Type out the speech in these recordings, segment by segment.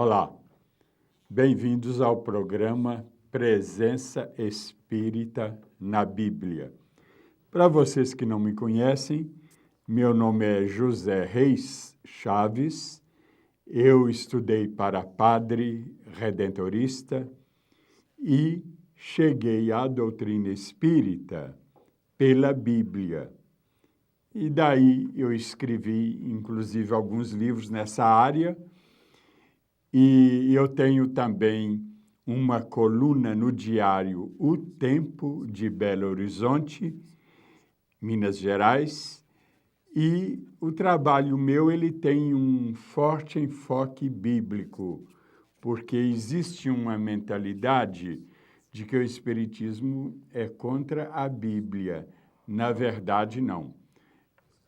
Olá, bem-vindos ao programa Presença Espírita na Bíblia. Para vocês que não me conhecem, meu nome é José Reis Chaves, eu estudei para padre redentorista e cheguei à doutrina espírita pela Bíblia. E daí eu escrevi, inclusive, alguns livros nessa área. E eu tenho também uma coluna no diário O Tempo de Belo Horizonte, Minas Gerais, e o trabalho meu ele tem um forte enfoque bíblico, porque existe uma mentalidade de que o Espiritismo é contra a Bíblia. Na verdade, não.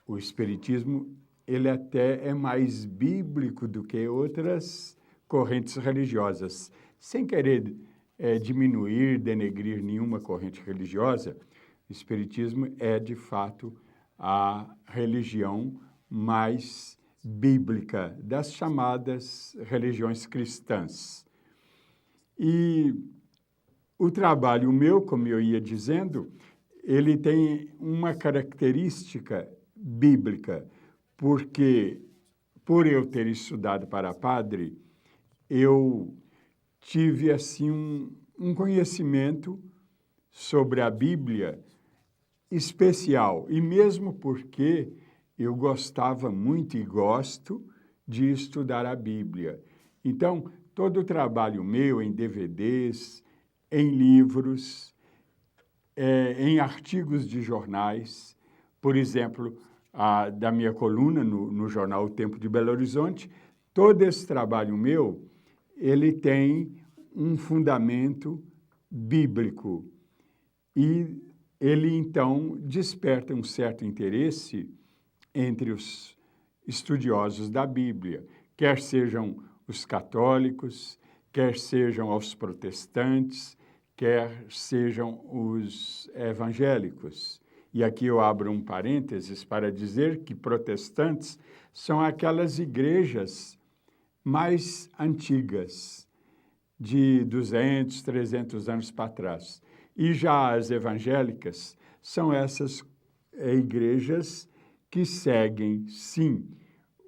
O Espiritismo ele até é mais bíblico do que outras correntes religiosas. Sem querer diminuir, denegrir nenhuma corrente religiosa, o Espiritismo é, de fato, a religião mais bíblica das chamadas religiões cristãs. E o trabalho meu, como eu ia dizendo, ele tem uma característica bíblica, porque, por eu ter estudado para padre, eu tive, assim, um conhecimento sobre a Bíblia especial, e mesmo porque eu gostava muito e gosto de estudar a Bíblia. Então, todo o trabalho meu em DVDs, em livros, em artigos de jornais, por exemplo, da minha coluna no jornal O Tempo de Belo Horizonte, todo esse trabalho meu, ele tem um fundamento bíblico e ele, então, desperta um certo interesse entre os estudiosos da Bíblia, quer sejam os católicos, quer sejam os protestantes, quer sejam os evangélicos. E aqui eu abro um parênteses para dizer que protestantes são aquelas igrejas mais antigas, de 200, 300 anos para trás. E já as evangélicas são essas igrejas que seguem, sim,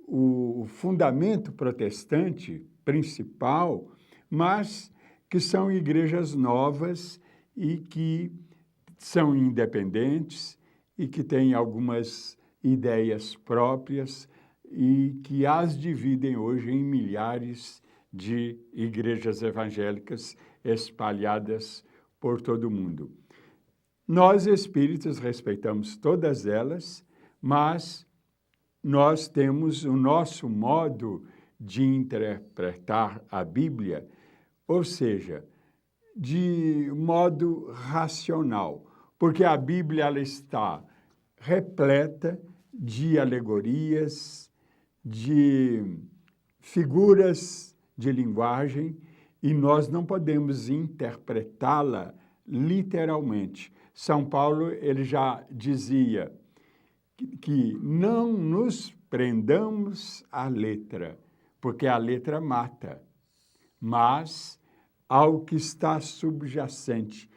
o fundamento protestante principal, mas que são igrejas novas e que são independentes e que têm algumas ideias próprias e que as dividem hoje em milhares de igrejas evangélicas espalhadas por todo o mundo. Nós, espíritas, respeitamos todas elas, mas nós temos o nosso modo de interpretar a Bíblia, ou seja, de modo racional, porque a Bíblia ela está repleta de alegorias, de figuras de linguagem, e nós não podemos interpretá-la literalmente. São Paulo ele já dizia que não nos prendamos à letra, porque a letra mata, mas ao que está subjacente,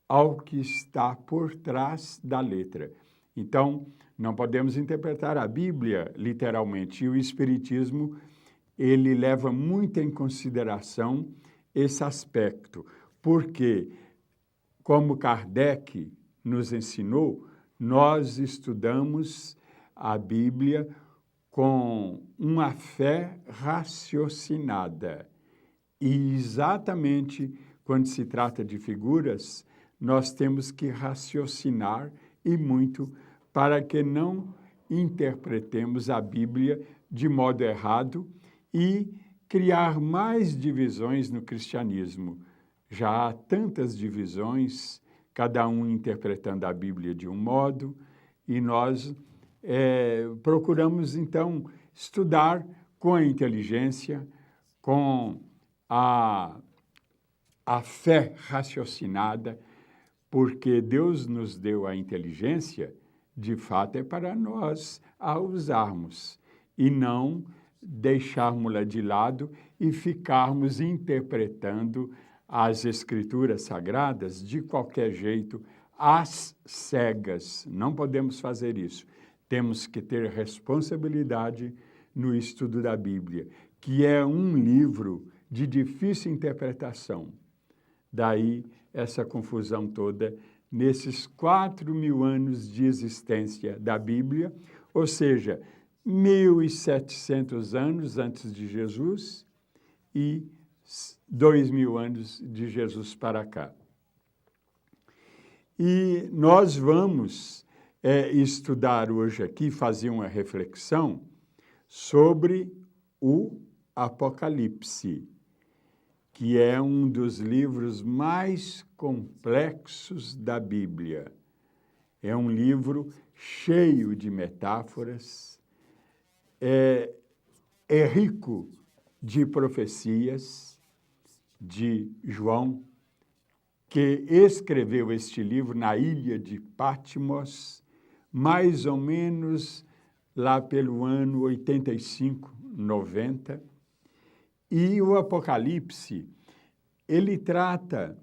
ao que está por trás da letra. Então, não podemos interpretar a Bíblia literalmente, e o Espiritismo ele leva muito em consideração esse aspecto, porque, como Kardec nos ensinou, nós estudamos a Bíblia com uma fé raciocinada. E exatamente quando se trata de figuras, nós temos que raciocinar e muito para que não interpretemos a Bíblia de modo errado e criar mais divisões no cristianismo. Já há tantas divisões, cada um interpretando a Bíblia de um modo, e nós procuramos, então, estudar com a inteligência, com a fé raciocinada, porque Deus nos deu a inteligência, de fato, é para nós a usarmos, e não deixarmos-la de lado e ficarmos interpretando as Escrituras Sagradas de qualquer jeito, às cegas. Não podemos fazer isso. Temos que ter responsabilidade no estudo da Bíblia, que é um livro de difícil interpretação. Daí essa confusão toda nesses 4.000 anos de existência da Bíblia, ou seja, 1.700 anos antes de Jesus e 2.000 anos de Jesus para cá. E nós vamos estudar hoje aqui, fazer uma reflexão sobre o Apocalipse, que é um dos livros mais complexos da Bíblia. É um livro cheio de metáforas, é rico de profecias de João, que escreveu este livro na ilha de Patmos, mais ou menos lá pelo ano 85, 90. E o Apocalipse, ele trata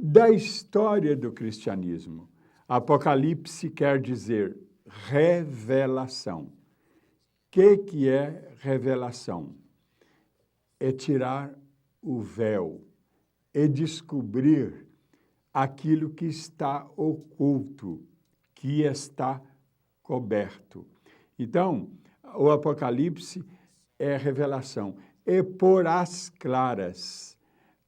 da história do cristianismo. Apocalipse quer dizer revelação. O que é revelação? É tirar o véu, é descobrir aquilo que está oculto, que está coberto. Então, o Apocalipse é revelação, é pôr às claras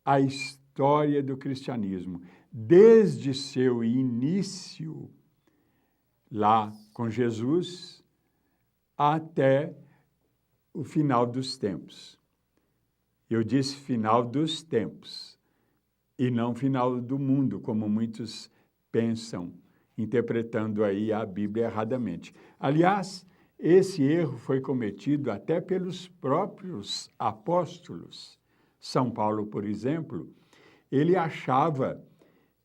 a história do cristianismo, desde seu início, lá com Jesus, até o final dos tempos. Eu disse final dos tempos, e não final do mundo, como muitos pensam, interpretando aí a Bíblia erradamente. Aliás, esse erro foi cometido até pelos próprios apóstolos. São Paulo, por exemplo, ele achava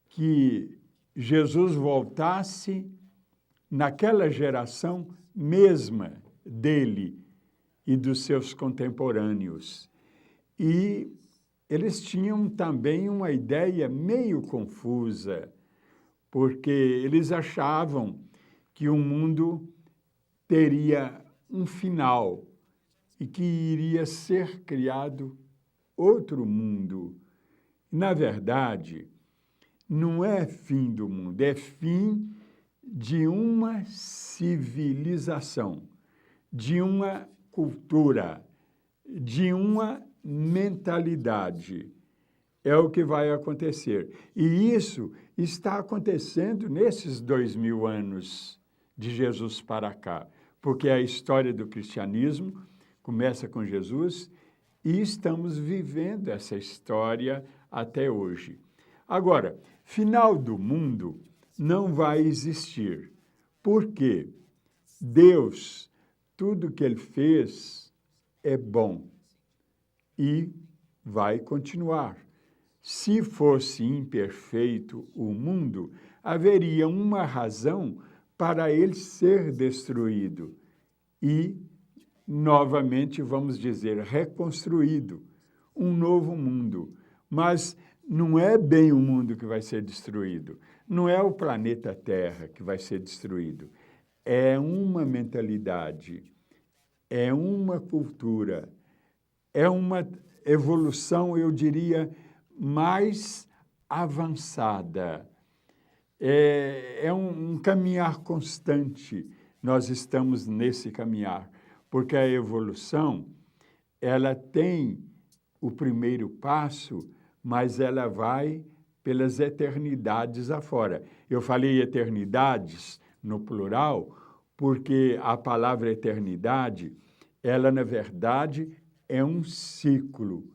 que Jesus voltasse naquela geração mesma dele e dos seus contemporâneos. E eles tinham também uma ideia meio confusa, porque eles achavam que o mundo teria um final e que iria ser criado outro mundo. Na verdade, não é fim do mundo, é fim de uma civilização, de uma cultura, de uma mentalidade. É o que vai acontecer. E isso está acontecendo nesses 2.000 anos de Jesus para cá, porque a história do cristianismo começa com Jesus e estamos vivendo essa história até hoje. Agora, final do mundo não vai existir, porque Deus, tudo que Ele fez é bom e vai continuar. Se fosse imperfeito o mundo, haveria uma razão para ele ser destruído e, novamente, vamos dizer, reconstruído, um novo mundo. Mas não é bem o mundo que vai ser destruído, não é o planeta Terra que vai ser destruído, é uma mentalidade, é uma cultura, é uma evolução, eu diria, mais avançada. É um caminhar constante. Nós estamos nesse caminhar, porque a evolução, ela tem o primeiro passo, mas ela vai pelas eternidades afora. Eu falei eternidades no plural, porque a palavra eternidade, ela, na verdade, é um ciclo,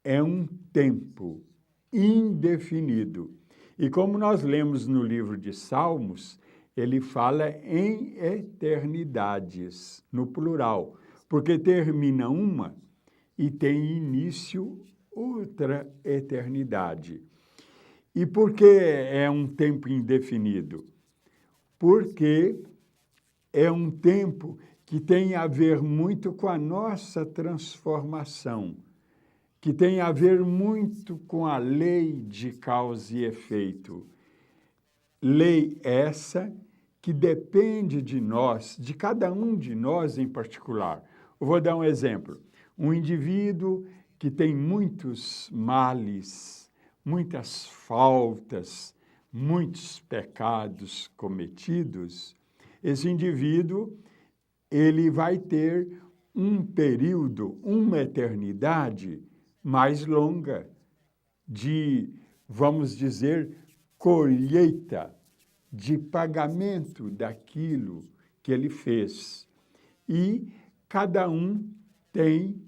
é um tempo indefinido. E como nós lemos no livro de Salmos, ele fala em eternidades, no plural, porque termina uma e tem início outra eternidade. E por que é um tempo indefinido? Porque é um tempo que tem a ver muito com a nossa transformação. que tem a ver muito com a lei de causa e efeito. Lei essa que depende de nós, de cada um de nós em particular. Eu vou dar um exemplo. Um indivíduo que tem muitos males, muitas faltas, muitos pecados cometidos, esse indivíduo, ele vai ter um período, uma eternidade mais longa de, vamos dizer, colheita, de pagamento daquilo que ele fez. E cada um tem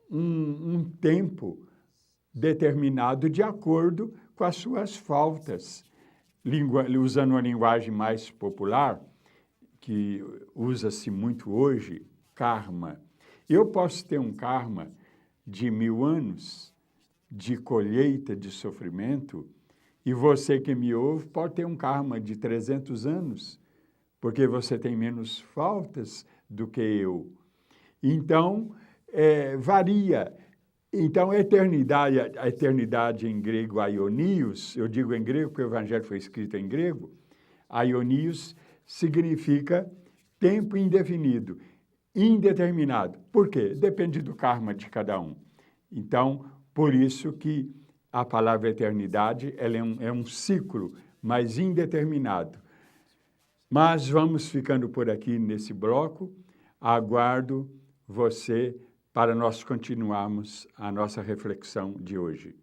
um tempo determinado de acordo com as suas faltas. Usando uma linguagem mais popular, que usa-se muito hoje, karma. Eu posso ter um karma de 1000 anos de colheita, de sofrimento, e você que me ouve pode ter um karma de 300 anos, porque você tem menos faltas do que eu. Então, varia. Então, a eternidade em grego, aionios, eu digo em grego porque o Evangelho foi escrito em grego, aionios significa tempo indefinido, indeterminado. Por quê? Depende do karma de cada um. Então, por isso que a palavra eternidade ela é um ciclo, mas indeterminado. Mas vamos ficando por aqui nesse bloco. Aguardo você para nós continuarmos a nossa reflexão de hoje.